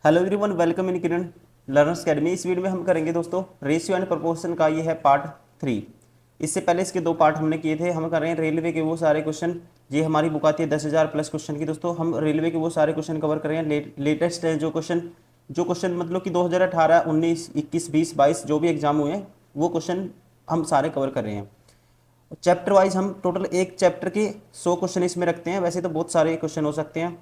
Hello everyone, welcome in Kiran learners academy. इस video में हम करेंगे दोस्तों रेशियो एंड प्रोपोर्शन का। ये है पार्ट 3। इससे पहले इसके दो पार्ट हमने किए थे। हम कर रहे हैं रेलवे के वो सारे क्वेश्चन। ये हमारी बुक आती है 10,000 प्लस क्वेश्चन की दोस्तों। हम रेलवे के वो सारे क्वेश्चन कवर कर रहे हैं। लेटेस्ट है जो क्वेश्चन मतलब कि 2018, 19, 21, 20, 22 जो भी एग्जाम हुए हैं वो क्वेश्चन हम सारे कवर कर रहे हैं। चैप्टर वाइज हम टोटल एक चैप्टर के 100 क्वेश्चन इसमें रखते हैं। वैसे तो बहुत सारे क्वेश्चन हो सकते हैं,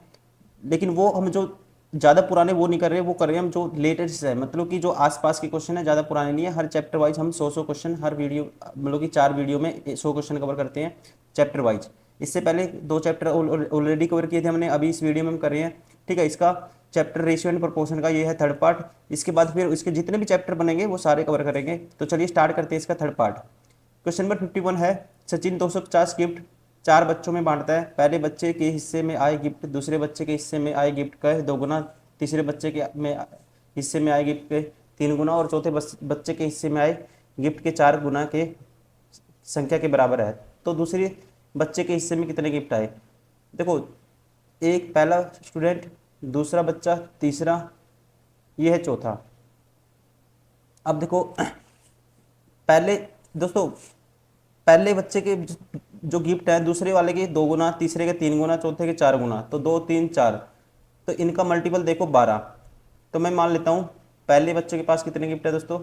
लेकिन वो हम जो ज़्यादा पुराने वो नहीं कर रहे, वो कर रहे हैं हम जो लेटेस्ट है, मतलब कि जो आसपास के क्वेश्चन है, ज़्यादा पुराने नहीं है। हर चैप्टर वाइज हम 100 क्वेश्चन हर वीडियो, मतलब कि 4 वीडियो में 100 क्वेश्चन कवर करते हैं चैप्टर वाइज। इससे पहले 2 चैप्टर ऑलरेडी कवर किए थे हमने, अभी इस वीडियो में हम कर रहे हैं। ठीक है, इसका चैप्टर रेशियो एंड प्रोपोर्शन का ये है थर्ड पार्ट। इसके बाद फिर इसके जितने भी चैप्टर बनेंगे वो सारे कवर करेंगे। तो चलिए स्टार्ट करते हैं इसका थर्ड पार्ट। क्वेश्चन नंबर 51 है, सचिन 250 गिफ्ट 4 बच्चों में बांटता है। पहले बच्चे के हिस्से में आए गिफ्ट दूसरे बच्चे के हिस्से में आए गिफ्ट का 2 गुना, तीसरे बच्चे के में हिस्से में आए गिफ्ट के 3 गुना और चौथे बच्चे के हिस्से में आए गिफ्ट के 4 गुना के संख्या के बराबर है। तो दूसरे बच्चे के हिस्से में कितने गिफ्ट आए? देखो, एक पहला स्टूडेंट, दूसरा बच्चा, तीसरा, ये है चौथा। अब देखो पहले दोस्तों, पहले बच्चे के जो गिफ्ट है दूसरे वाले के 2 गुना, तीसरे के 3 गुना, चौथे के 4 गुना, तो 2, 3, 4। तो इनका मल्टीपल देखो 12। तो मैं मान लेता हूँ पहले बच्चे के पास कितने गिफ्ट है दोस्तों?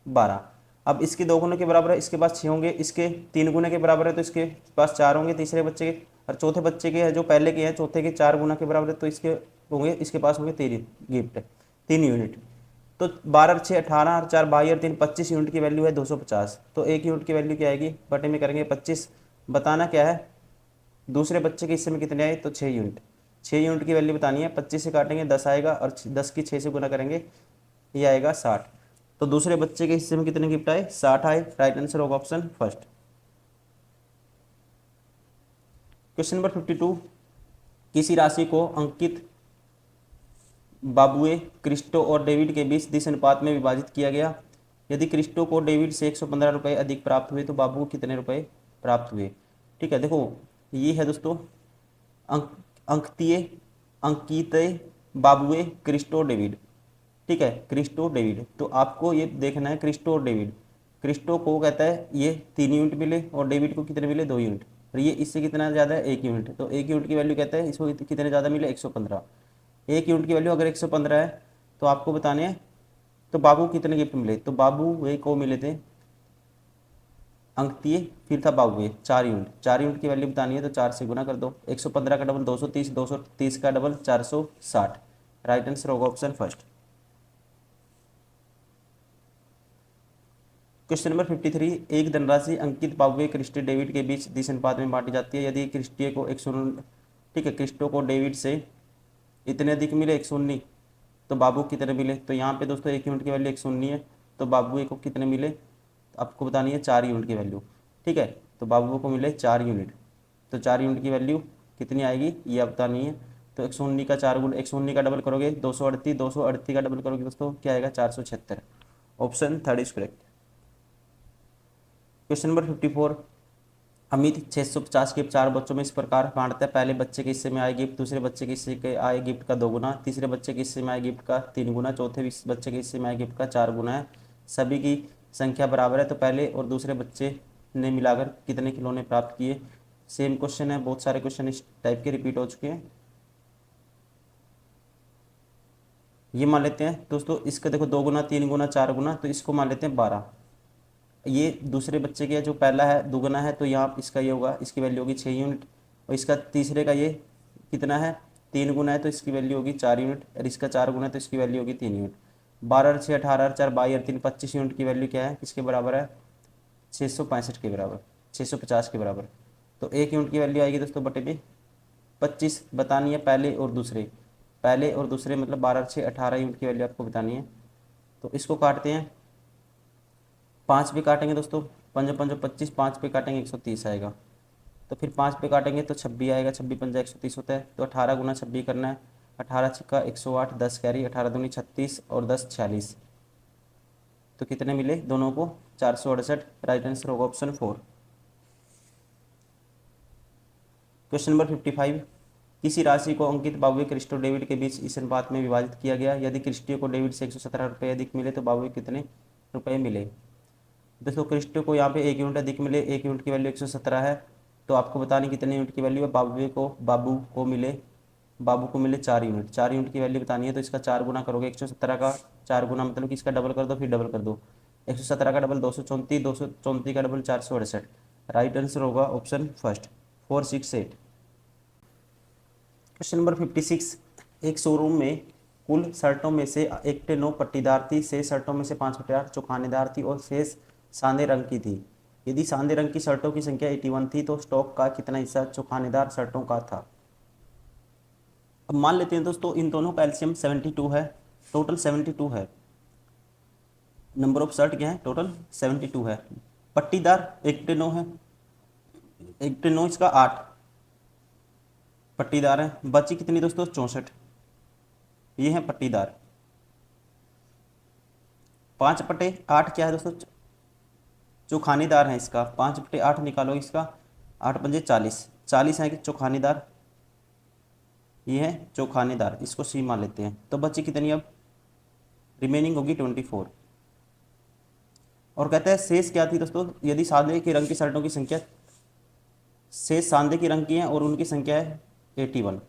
12। अब इसके 2 गुने के बराबर है, इसके पास 6 होंगे। इसके 3 गुने के बराबर है तो इसके पास 4 होंगे तीसरे बच्चे के। और चौथे बच्चे के है जो पहले के हैं, चौथे के 4 गुना के बराबर है तो इसके होंगे, इसके पास होंगे 3 गिफ्ट, 3 यूनिट। तो 12 6 18 और 4 22 और 3 25 यूनिट की वैल्यू है 250। तो एक यूनिट की वैल्यू क्या आएगी? बटे में करेंगे 25। बताना क्या है? दूसरे बच्चे के हिस्से में कितने आए? तो 6 यूनिट। 6 यूनिट की वैल्यू बतानी है। 25 से काटेंगे 10 आएगा और 10 की 6 से गुना करेंगे, ये आएगा 60। तो दूसरे बच्चे के हिस्से में कितने गिफ्ट आए? 60 आए। राइट आंसर होगा ऑप्शन फर्स्ट। क्वेश्चन नंबर 52, किसी राशि को अंकित बाबुए, क्रिस्टो और डेविड के बीच दिस अनुपात में विभाजित किया गया। यदि क्रिस्टो को डेविड से 115 रुपये अधिक प्राप्त हुए तो बाबू को कितने रुपए प्राप्त हुए? ठीक है, देखो ये है दोस्तों अंक अंकतीय अंकित बाबुए क्रिस्टो डेविड। ठीक है, क्रिस्टो डेविड। तो आपको ये देखना है क्रिस्टो और डेविड। क्रिस्टो को कहता है ये 3 यूनिट मिले और डेविड को कितने मिले? 2 यूनिट। और ये इससे कितना ज़्यादा है? 1 यूनिट। तो 1 यूनिट की वैल्यू कहता है इसको कितने ज़्यादा मिले? 115। 1 यूनिट की वैल्यू अगर 115 है तो आपको बताने हैं तो बाबू कितने गिफ्ट मिले? तो बाबू वे को मिले थे अंक फिर था बाबू वे 4 यूनिट। 4 यूनिट की वैल्यू बतानी है तो 4 से गुना कर दो। 115 का डबल 230, 230 का डबल 460। राइट आंसर होगा ऑप्शन फर्स्ट। क्वेश्चन नंबर 53, एक धनराशि अंकित बाबुए क्रिस्टी डेविड के बीच दिस अनुपात में बांटी जाती है। यदि क्रिस्टिय को 119, ठीक है, क्रिस्टो को डेविड से इतने अधिक मिले 119 तो बाबू कितने मिले? तो यहाँ पे दोस्तों 1 यूनिट की वैल्यू 119 है तो बाबू को कितने मिले? तो आपको बतानी है 4 यूनिट की वैल्यू। ठीक है, तो बाबू को मिले 4 यूनिट। तो 4 यूनिट की वैल्यू कितनी आएगी ये आप बतानी है। तो 119 का 4 गुण 119 का डबल करोगे 238, 238 का डबल करोगे दोस्तों क्या आएगा? 476। Option third is correct. Question number 54, Amit 650 gift 4 बच्चों में इस प्रकार बांटता है। पहले बच्चे के हिस्से में आए गिफ्ट दूसरे बच्चे के हिस्से के आए गिफ्ट का 2 गुना, तीसरे बच्चे के हिस्से में आए गिफ्ट का 3 गुना, चौथे बच्चे के हिस्से में आए गिफ्ट का 4 गुना है। सभी की संख्या बराबर है तो पहले और दूसरे बच्चे ने मिलाकर कितने खिलौने प्राप्त किए? सेम क्वेश्चन है, बहुत सारे क्वेश्चन इस टाइप के रिपीट हो चुके हैं। ये मान लेते हैं दोस्तों, इसका देखो 2 गुना, 3 गुना, 4 गुना, तो इसको मान लेते हैं 12। ये दूसरे बच्चे के जो पहला है दुगना है तो यहाँ इसका ये होगा, इसकी वैल्यू होगी 6 यूनिट। और इसका तीसरे का ये कितना है? 3 गुना है तो इसकी वैल्यू होगी 4 यूनिट। और इसका 4 गुना है तो इसकी वैल्यू होगी 3 यूनिट। 12 और 6 18 और 4 22 और 3 25 यूनिट की वैल्यू क्या है? किसके बराबर है? 665 के बराबर, 650 के बराबर। तो 1 यूनिट की वैल्यू आएगी दोस्तों बटे में 25। बतानी है पहले और दूसरे, पहले और दूसरे मतलब 12 और 6 18 यूनिट की वैल्यू आपको बतानी है। तो इसको काटते हैं, 5 पे काटेंगे दोस्तों, 5 5 25, 5 पे काटेंगे 130 आएगा। तो फिर 5 पे काटेंगे तो 26 आएगा, 26 पंजा 130 होता है। तो 18 गुना 26 करना है, 18 छिक्का 108, 10 कैरी, 18 दूनी 36 और 10 46। तो कितने मिले दोनों को? 468। राइट आंसर होगा ऑप्शन 4। क्वेश्चन नंबर 55, किसी राशि को अंकित बाबुए क्रिस्टो डेविड के बीच इस अनुपात में विभाजित किया गया। यदि क्रिस्टियो को डेविड से 117 रुपये अधिक मिले तो बाबुए कितने रुपये मिले। दोस्तों क्रिस्टियो को यहाँ पे 1 यूनिट अधिक मिले, 1 यूनिट की वैल्यू 117 है, तो आपको बतानी कितने यूनिट की वैल्यू है। बाबू को मिले 4 यूनिट, 4 यूनिट की वैल्यू बतानी है। तो इसका 4 गुना करोगे 117 का 4 गुना मतलब कि इसका डबल कर दो, फिर डबल कर दो। 117 का डबल 234, 234 का डबल 468। राइट आंसर होगा ऑप्शन फर्स्ट 468। Question number 56। एक शोरूम में कुल शर्टों में से 1/9 पट्टीदार थी, शेष शर्टों में से 5/8 चौखानेदार थी और शेष सांदे रंग की थी। यदि सांदे रंग की शर्टों की संख्या 81 थी तो स्टॉक का कितना हिस्सा चौखानेदार शर्टों का था। अब मान लेते हैं दोस्तों इन दोनों का एलसीएम 72 है, टोटल 72 है। नंबर ऑफ शर्ट क्या है, टोटल 72 है। पट्टीदार 1/9 है, 1/9 इसका 8 पट्टीदार है। बची कितनी दोस्तों 64, ये है पट्टीदार। 5/8 क्या है दोस्तों, चौखानेदार है इसका। 5/8 निकालो इसका, 8 पंजे 40, 40 है कि चौखानेदार, ये है चौखानेदार, इसको सी मान लेते हैं। तो बची कितनी अब रिमेनिंग होगी 24। और कहते हैं शेष क्या थी दोस्तों, यदि सादे के रंग की शर्टों की संख्या, शेष सांदे के रंग की है और उनकी संख्या है 81,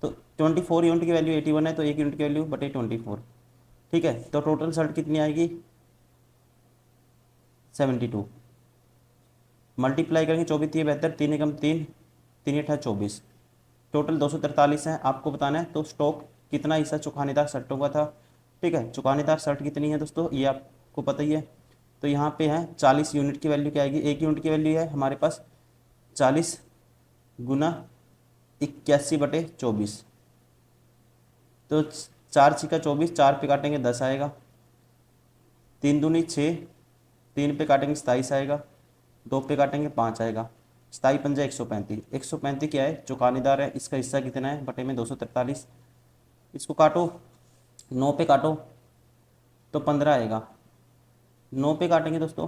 तो 24 यूनिट की वैल्यू 81 है, तो 1 यूनिट की वैल्यू बटे 24, ठीक है। तो टोटल शर्ट कितनी आएगी 72, मल्टीप्लाई करेंगे 24 3 72, 3 एकम 3, 3 8 24, टोटल 243 है। आपको बताना है तो स्टॉक कितना हिस्सा चौखानेदार शर्टों का था, ठीक है। चौखानेदार शर्ट कितनी है दोस्तों, ये आपको पता ही है। तो यहाँ पे है 40 यूनिट की वैल्यू क्या आएगी, 1 यूनिट की वैल्यू है हमारे पास 40 गुना 81/24, तो 4 छिका 24, 4 पे काटेंगे 10 आएगा, 3 दूनी 6, 3 पे काटेंगे 27 आएगा, 2 पे काटेंगे 5 आएगा, 27 पंजा 135, 135 क्या है चौखानेदार है, इसका हिस्सा कितना है बटे में 243। इसको काटो 9 पे काटो तो 15 आएगा, 9 पे काटेंगे दोस्तों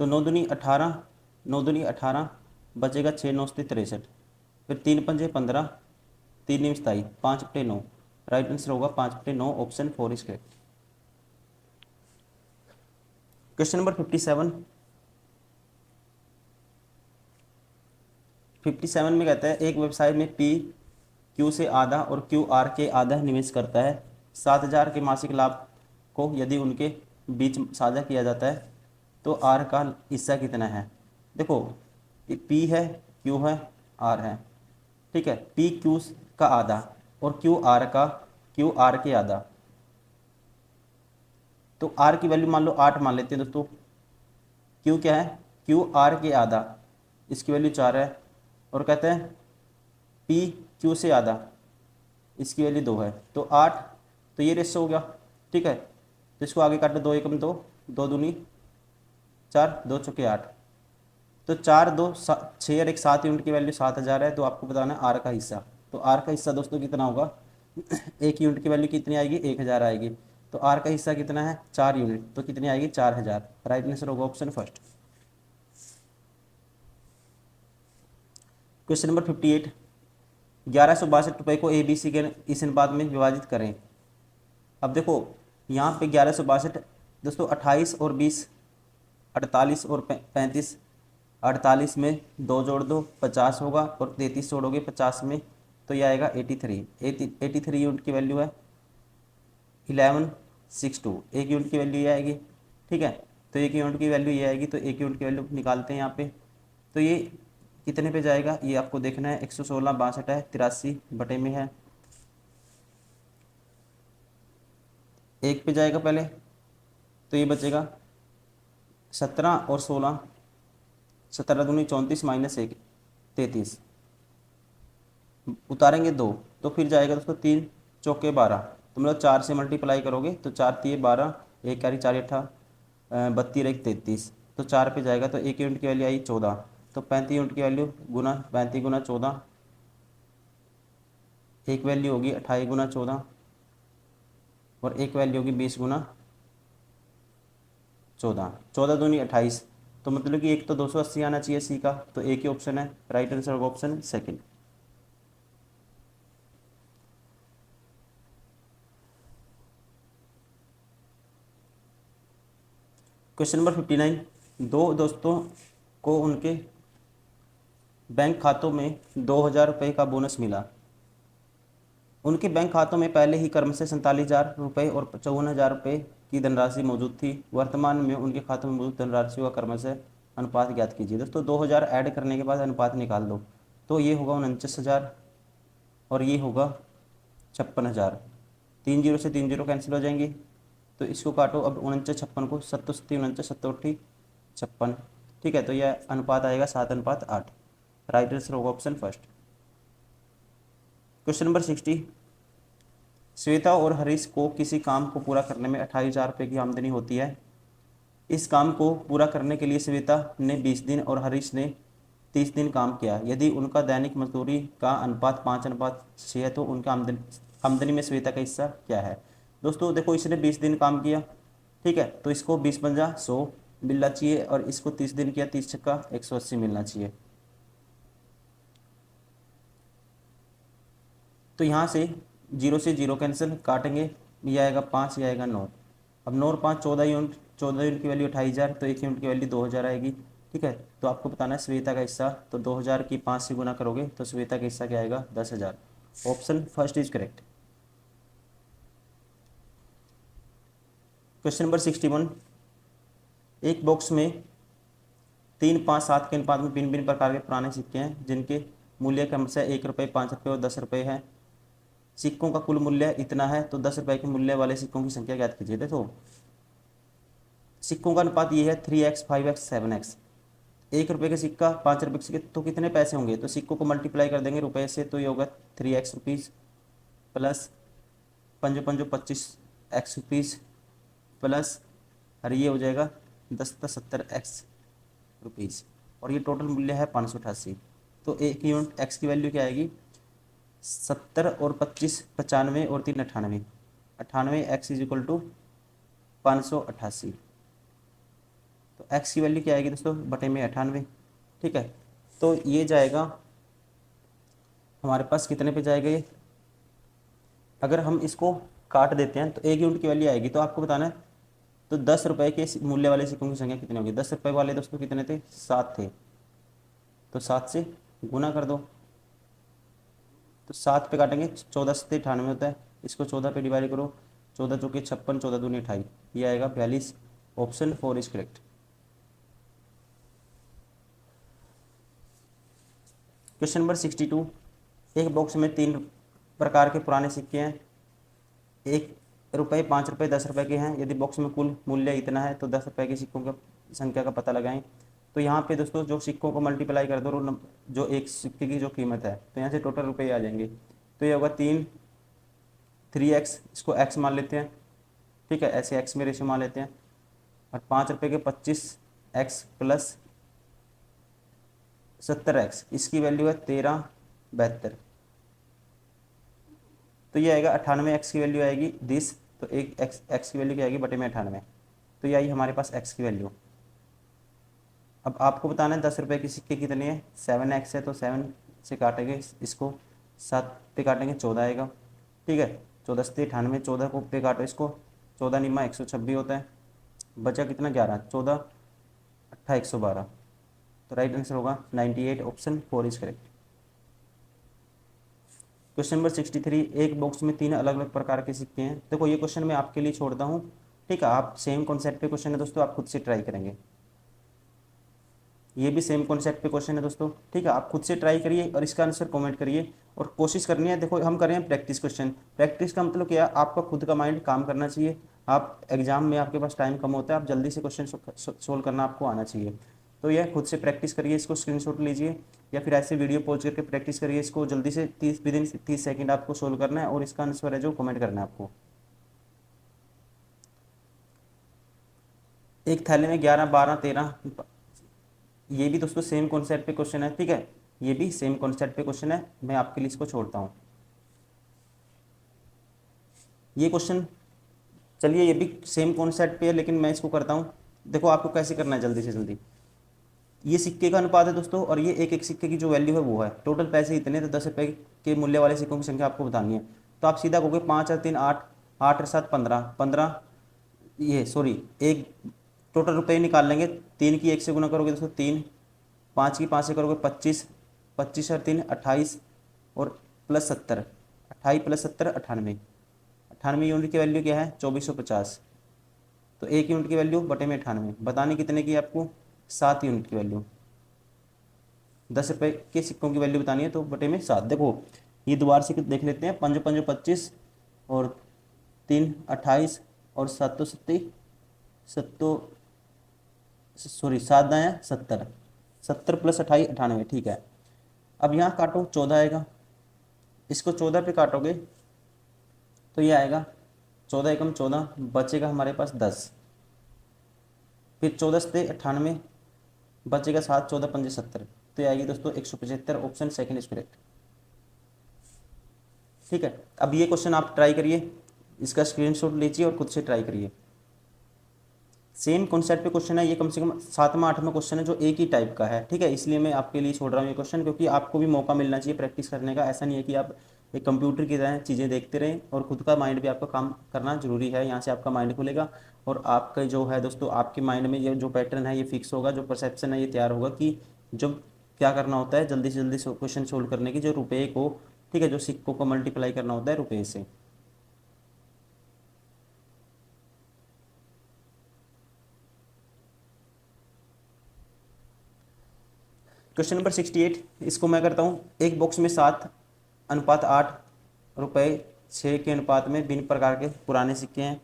तो 9 दूनी 18, 9 दूनी 18 बचेगा 6 9 से 63, फिर 3 पंजे 15, 3 9 27, 5/9। राइट आंसर होगा 5/9, option 4 is correct. Question number 57। 57 में कहता है एक व्यवसाय में पी क्यू से आधा और क्यू आर के आधा निवेश करता है। 7,000 के मासिक लाभ को यदि उनके बीच साझा किया जाता है तो आर का हिस्सा कितना है। देखो पी है, क्यू है, आर है, ठीक है। पी क्यू का आधा और क्यू आर के आधा, तो आर की वैल्यू मान लो 8 मान लेते हैं दोस्तों। क्यू क्या है, क्यू आर के आधा, इसकी वैल्यू 4 है। और कहते हैं पी क्यू से आधा, इसकी वैल्यू 2 है, तो 8, तो ये रेशो हो गया, ठीक है। तो इसको आगे काटो, 2 एकम 2, 2 दूनी 4, 2 चौके 8, तो 4 2 6 और 1 7 यूनिट की वैल्यू 7,000 है। तो आपको बताना है आर का हिस्सा, तो आर का हिस्सा दोस्तों कितना होगा 1 यूनिट की वैल्यू कितनी आएगी 1,000 आएगी, तो आर का हिस्सा कितना है 4 यूनिट, तो कितनी आएगी 4,000। राइट आंसर होगा ऑप्शन फर्स्ट। Question number 58। 1162 रुपये को ए बी सी के इस अनुपात में विभाजित करें। अब देखो यहाँ पे 1162 दोस्तों 28 और 20, 48 और 35, 48 में 2 जोड़ दो 50 होगा और 33 जोड़ोगे 50 में, तो ये आएगा 83 यूनिट की वैल्यू है 1162, 1 यूनिट की वैल्यू ये आएगी, ठीक है। तो 1 यूनिट की वैल्यू ये आएगी, तो 1 यूनिट की वैल्यू निकालते हैं यहाँ पे, तो ये कितने पे जाएगा ये आपको देखना है। 116 62 है, 83 बटे में है, 1 पे जाएगा पहले, तो ये बचेगा 17 और 16, 17 दूनी 34 माइनस 1 33, उतारेंगे 2, तो फिर जाएगा दोस्तों 3 चौके 12, तो मतलब 4 से मल्टीप्लाई करोगे तो 4 3 12, 1 कैरी 4 8 32 1 33, तो 4 पे जाएगा, तो 1 यूनिट की वैल्यू आई 14, तो 35 यूनिट की वैल्यू गुना 35 गुना 14, एक वैल्यू होगी 28 गुना 14 और एक वैल्यू होगी 20 गुना 14, 14 दूनी 28, तो मतलब कि एक तो 280 आना चाहिए सी का, तो एक ही ऑप्शन है। राइट आंसर होगा ऑप्शन सेकंड। क्वेश्चन नंबर 59, दो दोस्तों को उनके बैंक खातों में 2,000 रुपये का बोनस मिला। उनके बैंक खातों में पहले ही क्रम से 47,000 रुपये और 54,000 रुपये की धनराशि मौजूद थी। वर्तमान में उनके खातों में मौजूद धनराशि का क्रम से अनुपात ज्ञात कीजिए। दोस्तों 2,000 ऐड करने के बाद अनुपात निकाल दो, तो ये होगा 49,000 और ये होगा 56,000। 3 जीरो से 3 जीरो कैंसिल हो जाएंगे, तो इसको काटो अब 49 56 को, 7 49 7 56। ठीक है, तो यह अनुपात आएगा 7:8। राइट आंसर होगा option first. Question number 60, Shweta और हरीश को किसी काम को पूरा करने में 28,000 रुपये की आमदनी होती है। इस काम को पूरा करने के लिए श्वेता ने 20 दिन और हरीश ने 30 दिन काम किया। यदि उनका दैनिक मजदूरी का अनुपात 5:6 है तो उनका आमदनी में श्वेता का हिस्सा क्या है। दोस्तों देखो, इसने 20 दिन काम किया, ठीक है, तो इसको 20 पंजा 100 मिलना चाहिए और इसको 30 दिन किया, 30 छक्का 180 मिलना चाहिए। तो यहाँ से 0 से 0 कैंसिल, काटेंगे, ये आएगा 5, ये आएगा 9। अब 9 और 5 14 यूनिट, 14 यूनिट की वैल्यू 28,000, तो 1 यूनिट की वैल्यू 2,000 आएगी। ठीक है, तो आपको बताना है श्वेता का हिस्सा, तो 2,000 की 5 से गुना करोगे तो श्वेता का हिस्सा क्या आएगा 10,000। Option first is correct. Question number 61, एक बॉक्स में 3, 5, 7 के अनुपात में भिन्न भिन्न प्रकार के पुराने सिक्के हैं जिनके मूल्य क्रमशः 1 रुपये, 5 रुपये और 10 रुपये है। सिक्कों का कुल मूल्य इतना है, तो 10 रुपये के मूल्य वाले सिक्कों की संख्या ज्ञात कीजिए। देखो सिक्कों का अनुपात ये है 3x, 5x, 7x। 1 रुपये का सिक्का, 5 रुपये के सिक्के, तो कितने पैसे होंगे, तो सिक्कों को मल्टीप्लाई कर देंगे रुपये से, तो ये होगा 3x rupees plus 5 5 25x rupees plus, और ये हो जाएगा 10 70x रुपीज़, और ये टोटल मूल्य है 588। तो एक यूनिट x की वैल्यू क्या आएगी 70 और 25 95 और 3 98, 98 x इज इक्वल टू 588। तो x की वैल्यू क्या आएगी दोस्तों बटे में 98। ठीक है, तो ये जाएगा हमारे पास कितने पे जाएगा ये, अगर हम इसको काट देते हैं तो 1 यूनिट की वैल्यू आएगी। तो आपको बताना है तो 10 रुपये के मूल्य वाले सिक्कों की संख्या कितनी होगी। 10 रुपये वाले दोस्तों कितने थे 7 थे, तो 7 से गुना कर दो, तो 7 पे काटेंगे 14 से 98 होता है, इसको 14 पे डिवाइड करो, 14 चौके 56, 14 दूनी 28, ये आएगा 42। Option 4 is correct. Question number 62, एक बॉक्स में 3 प्रकार के पुराने सिक्के हैं, 1 रुपये, 5 रुपये, 10 रुपये के हैं। यदि बॉक्स में कुल मूल्य इतना है तो 10 रुपये के सिक्कों की संख्या का पता लगाएं। तो यहाँ पे दोस्तों जो सिक्कों को मल्टीप्लाई कर दो, जो एक सिक्के की जो कीमत है, तो यहाँ से टोटल रुपये आ जाएंगे। तो ये होगा 3x, इसको x मान लेते हैं, ठीक है, ऐसे x में रेशो मान लेते हैं, और 5 रुपये के 25x प्लस 70x, इसकी वैल्यू है 1372। तो ये आएगा 98x की वैल्यू आएगी 10, तो एक x की वैल्यू क्या आएगी बटे में 98, तो ये आई हमारे पास x की वैल्यू। अब आपको बताना है 10 रुपये के सिक्के कितने हैं, 7x है, तो 7 से काटेंगे इसको, 7 पे काटेंगे 14 आएगा। ठीक है, 14 से 98, 14 को पे काटो इसको, 14 निम्मा 126 होता है, बचा कितना 11, 14 8 112। तो राइट आंसर होगा 98। Option 4 is correct. Question number 63, एक बॉक्स में 3 अलग अलग प्रकार के सिक्के हैं। देखो ये क्वेश्चन मैं आपके लिए छोड़ता हूँ, ठीक है, आप सेम कॉन्सेप्ट पे क्वेश्चन है दोस्तों, आप खुद से ट्राई करेंगे। ये भी सेम कॉन्सेप्ट पे क्वेश्चन है दोस्तों, ठीक है, आप खुद से ट्राई करिए और इसका आंसर कमेंट करिए और कोशिश करनी है। देखो हम कर रहे हैं प्रैक्टिस क्वेश्चन, प्रैक्टिस का मतलब क्या है, आपका खुद का माइंड काम करना चाहिए। आप एग्जाम में आपके पास टाइम कम होता है, आप जल्दी से क्वेश्चन सोल्व करना आपको आना चाहिए। तो यह खुद से प्रैक्टिस करिए, इसको स्क्रीनशॉट लीजिए या फिर ऐसे वीडियो पॉज करके प्रैक्टिस करिए इसको, जल्दी से 30 सेकंड आपको सोल्व करना है और इसका आंसर है जो कमेंट करना है आपको। एक थैले में 11 12 13, ये भी दोस्तों सेम कॉन्सेप्ट पे क्वेश्चन है, ठीक है, ये भी सेम कॉन्सेप्ट पे क्वेश्चन है, मैं आपके लिए इसको छोड़ता हूँ ये क्वेश्चन। चलिए ये भी सेम कॉन्सेप्ट पे है लेकिन मैं इसको करता हूँ। देखो आपको कैसे करना है जल्दी से जल्दी, ये सिक्के का अनुपात है दोस्तों और ये एक एक सिक्के की जो वैल्यू है वो है, टोटल पैसे इतने, तो 10 रुपये के मूल्य वाले सिक्कों की संख्या आपको बतानी है। तो आप सीधा कहोगे 5 और 3 8, 8 और 7 15, 15, ये सॉरी एक टोटल रुपये निकाल लेंगे। 3 की 1 से गुना करोगे दोस्तों 3, 5 की 5 से करोगे 25, 25 और 3 28 और प्लस 70, 28 प्लस 70 98, 98 यूनिट की वैल्यू क्या है 2450। तो 1 यूनिट की वैल्यू बटे में 98, बतानी कितने की आपको 7 यूनिट की वैल्यू। 10 रुपये के सिक्कों की वैल्यू बतानी है तो बटे में 7। देखो ये दोबारा से देख लेते हैं, 5 5 25 और 3 28 और 7 सत्ती 7 सॉरी 7 दाएँ 70, 70 प्लस 28 98, ठीक है। अब यहाँ काटो 14 आएगा, इसको 14 पे काटोगे तो ये आएगा 14 एकम 14, बचेगा हमारे पास 10, फिर 14 से 98 बचेगा 7, 14 पंजे 70, तो ये आएगी दोस्तों 175। Option second is correct. ठीक है, अब ये क्वेश्चन आप ट्राई करिए, इसका स्क्रीनशॉट लीजिए और खुद से ट्राई करिए। सेम कॉन्सेप्ट पे क्वेश्चन है ये, कम से कम 7वां 8वां क्वेश्चन है जो एक ही टाइप का है। ठीक है, इसलिए मैं आपके लिए छोड़ रहा हूँ ये क्वेश्चन, क्योंकि आपको भी मौका मिलना चाहिए प्रैक्टिस करने का। ऐसा नहीं है कि आप एक कंप्यूटर की तरह चीज़ें देखते रहें, और खुद का माइंड भी आपका काम करना जरूरी है। यहाँ से आपका माइंड खुलेगा और आपका जो है दोस्तों, आपके माइंड में ये जो पैटर्न है ये फिक्स होगा, जो परसेप्शन है ये तैयार होगा कि जब क्या करना होता है जल्दी से जल्दी क्वेश्चन सोल्व करने की, जो रुपये को, ठीक है, जो सिक्कों को मल्टीप्लाई करना होता है रुपये से। क्वेश्चन नंबर 68, इसको मैं करता हूँ। एक बॉक्स में 7:8 रुपये 6 के अनुपात में भिन्न प्रकार के पुराने सिक्के हैं।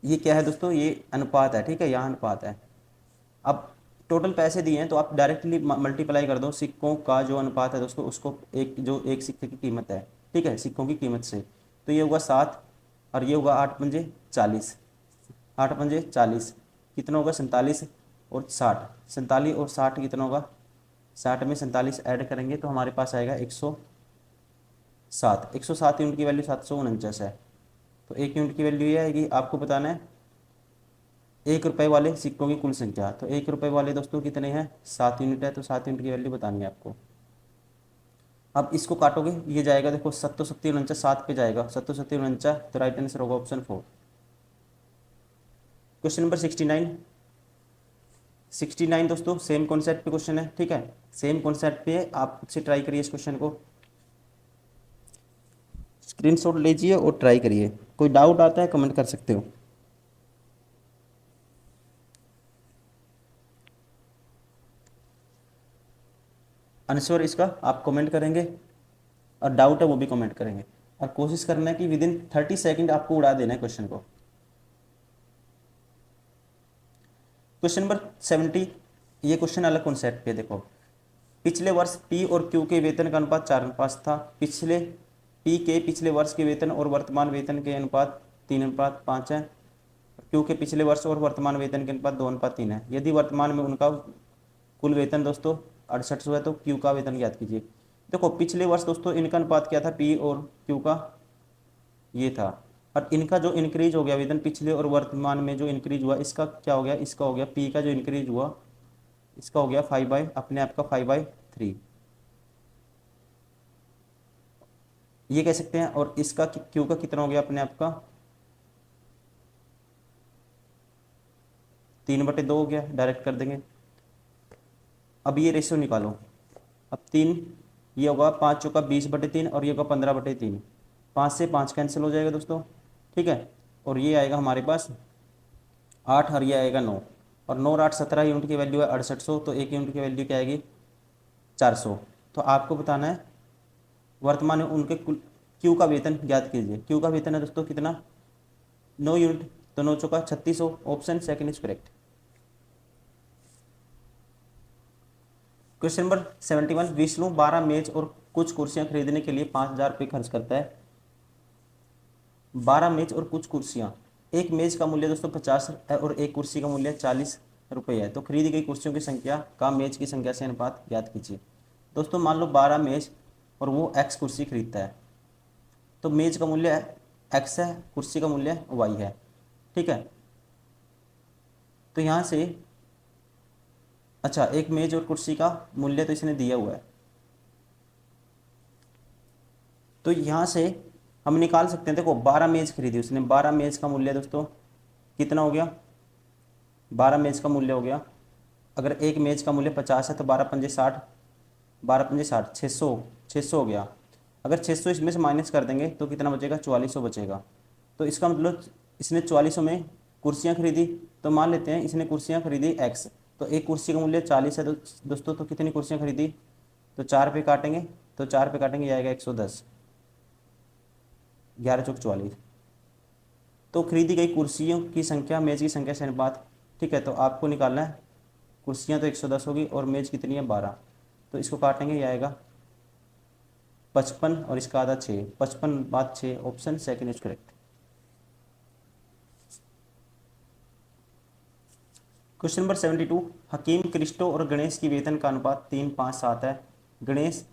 ये क्या है दोस्तों, ये अनुपात है। ठीक है, यहाँ अनुपात है। अब टोटल पैसे दिए हैं तो आप डायरेक्टली मल्टीप्लाई कर दो सिक्कों का जो अनुपात है दोस्तों, उसको एक सिक्के की कीमत है, ठीक है, सिक्कों की कीमत से। तो ये होगा 7 और ये होगा 8 पंजे 40, 8 पंजे 40 कितना होगा 47 और 60, 47 और 60 कितना होगा 60 में 47 ऐड करेंगे तो हमारे पास आएगा 107। 107 यूनिट की वैल्यू 749 है। तो 1 यूनिट की वैल्यू ये आएगी, आपको बताना है 1 रुपये वाले सिक्कों की कुल संख्या। तो 1 रुपये वाले दोस्तों कितने हैं 7 यूनिट है, तो 7 यूनिट की वैल्यू बतानी है आपको। अब इसको काटोगे ये जाएगा, देखो 7 7 49 7 पे जाएगा, 7 7 49, तो राइट आंसर होगा ऑप्शन 4। क्वेश्चन नंबर 69, 69 दोस्तों सेम कॉन्सेप्ट पे क्वेश्चन है। ठीक है, सेम कॉन्सेप्ट पे है, आप खुद से ट्राई करिए इस क्वेश्चन को, स्क्रीनशॉट लीजिए और ट्राई करिए। कोई डाउट आता है कमेंट कर सकते हो। आंसर इसका आप कमेंट करेंगे और डाउट है वो भी कमेंट करेंगे, और कोशिश करना है कि विद इन 30 सेकंड आपको उड़ा देना है क्वेश्चन को। क्वेश्चन नंबर 70, ये क्वेश्चन अलग कॉन्सेप्ट पे। देखो पिछले वर्ष पी और क्यू के वेतन का अनुपात 4:5 था। पिछले पी के पिछले वर्ष के वेतन और वर्तमान वेतन के अनुपात 3:5 है। क्यू के पिछले वर्ष और वर्तमान वेतन के अनुपात 2:3 है। यदि वर्तमान में उनका कुल वेतन दोस्तों 6800 है तो क्यू का वेतन ज्ञात कीजिए। देखो पिछले वर्ष दोस्तों इनका अनुपात क्या था, पी और क्यू का ये था, और इनका जो इंक्रीज हो गया वेतन पिछले और वर्तमान में जो इंक्रीज हुआ, इसका क्या हो गया, इसका हो गया पी का जो इंक्रीज हुआ इसका हो गया 5 अपने आप का 5/3 ये कह सकते हैं। और इसका क्यू का कितना हो गया अपने आप का 3/2 हो गया, डायरेक्ट कर देंगे। अब ये रेशियो निकालो, अब 3 ये होगा 5 चौका 20/3 और ये होगा 15/3, 5 से 5 कैंसिल हो जाएगा दोस्तों। ठीक है, और ये आएगा हमारे पास 8 और ये आएगा 9, और 9 और 8 17 यूनिट की वैल्यू है 6800, तो 1 यूनिट की वैल्यू क्या आएगी 400। तो आपको बताना है वर्तमान में उनके कुल क्यू का वेतन ज्ञात कीजिए। क्यू का वेतन है दोस्तों कितना 9 यूनिट, तो 9 चौका 3600, option second is correct. Question number 71, Vishnu 12 मेज और कुछ कुर्सियां खरीदने के लिए 5000 रुपये खर्च करता है। 12 मेज और कुछ कुर्सियां, एक मेज का मूल्य दोस्तों 50 है और एक कुर्सी का मूल्य 40 रुपये है। तो खरीदी गई कुर्सियों की संख्या का मेज की संख्या से अनुपात ज्ञात कीजिए। दोस्तों मान लो 12 मेज और वो एक्स कुर्सी खरीदता है, तो मेज का मूल्य एक्स है, कुर्सी का मूल्य वाई है। ठीक है, तो यहाँ से अच्छा एक मेज और कुर्सी का मूल्य तो इसने दिया हुआ है, तो यहाँ से हम निकाल सकते हैं। देखो 12 मेज खरीदी उसने, 12 मेज का मूल्य दोस्तों कितना हो गया 12 मेज का मूल्य हो गया। अगर एक मेज का मूल्य 50 है तो 12×5 = 60, 12×5 = 60, 600 हो गया। अगर 600 इसमें से माइनस कर देंगे तो कितना बचेगा, 4400 बचेगा। तो इसका मतलब इसने 4400 में कुर्सियाँ खरीदी। तो मान लेते हैं इसने कुर्सियाँ खरीदी x, तो एक कुर्सी का मूल्य 40 है। तो दोस्तों तो कितनी कुर्सियाँ खरीदी, तो 4 पे काटेंगे, तो 4 पे काटेंगे ये आएगा 110, 11 चौक 44। तो खरीदी गई कुर्सियों की संख्या मेज की संख्या से अनुपात। ठीक है, तो आपको निकालना है कुर्सियाँ तो 110 होगी और मेज कितनी है 12, तो इसको काटेंगे ये आएगा 55 और इसका आधा 6, 55/6, option second is correct. Question number 72, Hakim Christo और गणेश की वेतन का अनुपात 3:5:7 है। गणेश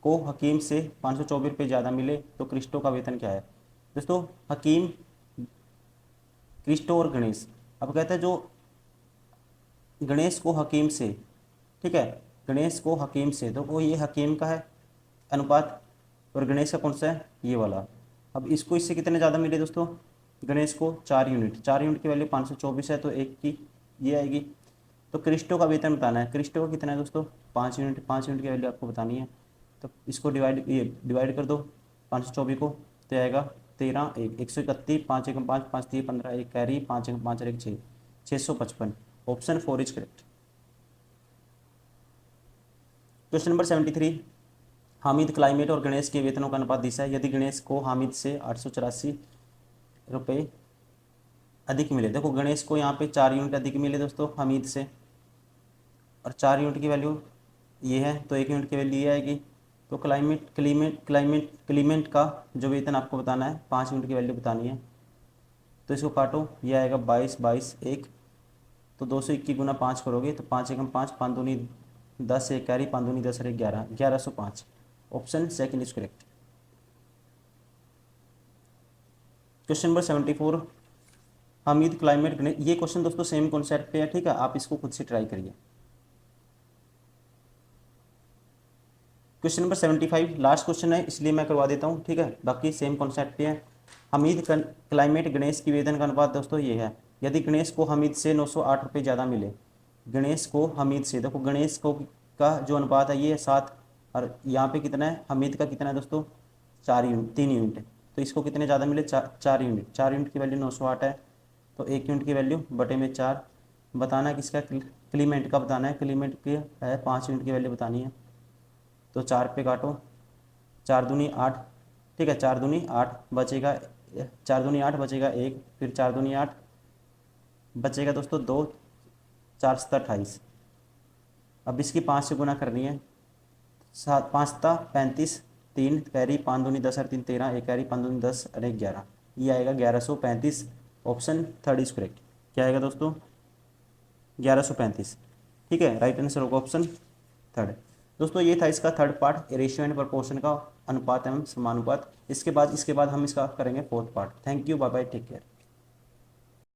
को हकीम से 524 रुपये ज़्यादा मिले तो क्रिस्टो का वेतन क्या है। दोस्तों हकीम, क्रिस्टो और गणेश, अब कहते हैं जो गणेश को हकीम से, ठीक है, गणेश को हकीम से, तो वो ये हकीम का है अनुपात और गणेश का कौन सा है, ये वाला। अब इसको इससे कितने ज़्यादा मिले दोस्तों, गणेश को 4 यूनिट, 4 यूनिट की वैल्यू 524 है तो एक की ये आएगी। तो क्रिस्टो का वेतन बताना है, क्रिस्टो का कितना है दोस्तों 5 यूनिट, 5 यूनिट की वैल्यू आपको बतानी है। तो इसको डिवाइड कर दो 524 को, तो आएगा 13, 131, 5 एकम 5, 5 3 15, एक कैरी, 5 एकम 5 और 1 6, 655, option 4 is correct. Question number 73, Hamid climate और गणेश के वेतनों का अनुपात दिशा है। यदि गणेश को हामिद से 884 रुपये अधिक मिले, देखो गणेश को यहाँ पे 4 यूनिट अधिक मिले दोस्तों हामिद से, और 4 यूनिट की वैल्यू ये है तो 1 यूनिट की वैल्यू ये आएगी। तो क्लीमेंट का जो वेतन आपको बताना है 5 यूनिट की वैल्यू बतानी है। तो इसको काटो, ये आएगा 22, 22, 1, तो 221 गुना 5 करोगे तो 5 एकम 5, 5 दूनी 10, एक कैरी, 5 दूनी 10 और 11, 1105, option second is correct. Question number 74, Hamid climate Ganesh, ये क्वेश्चन दोस्तों सेम कॉन्सेप्ट पे है, ठीक है, आप इसको खुद से ट्राई करिए। क्वेश्चन नंबर 75 लास्ट क्वेश्चन है इसलिए मैं करवा देता हूँ, ठीक है, बाकी सेम कॉन्सेप्ट पे है। हमीद क्लाइमेट गणेश की वेतन का अनुपात दोस्तों ये है। यदि गणेश को हमीद से 908 रुपये ज़्यादा मिले, गणेश को हमीद से, देखो गणेश को का जो अनुपात है ये है 7, और यहाँ पे कितना है हमीद का कितना है दोस्तों 4 यूनिट, 3 यूनिट है। तो इसको कितने ज़्यादा मिले 4 यूनिट, 4 यूनिट की वैल्यू 908 है, तो 1 यूनिट की वैल्यू बटे में 4 बताना है किसका, क्लीमेंट का बताना है। क्लीमेंट की है 5 यूनिट की वैल्यू बतानी है। तो 4 पे काटो, 4 दूनी 8, ठीक है, 4 दूनी 8 बचेगा, 4 दूनी 8 बचेगा 1, फिर 4 दूनी 8 बचेगा दोस्तों 2, 4 7 28। अब इसकी 5 से गुना करनी है, 7 5 ता 35, 3 कैरी, 5 दूनी 10 और 3 13, एक कैरी, 5 दूनी 10 और 1 11, ये आएगा 1135, ऑप्शन थर्ड इज करेक्ट। क्या आएगा दोस्तों 1135, ठीक है, राइट आंसर होगा ऑप्शन थर्ड। दोस्तों ये था इसका third part, ratio and proportion का अनुपात एवं समानुपात। इसके बाद हम इसका करेंगे fourth part. Thank you, bye bye, take care.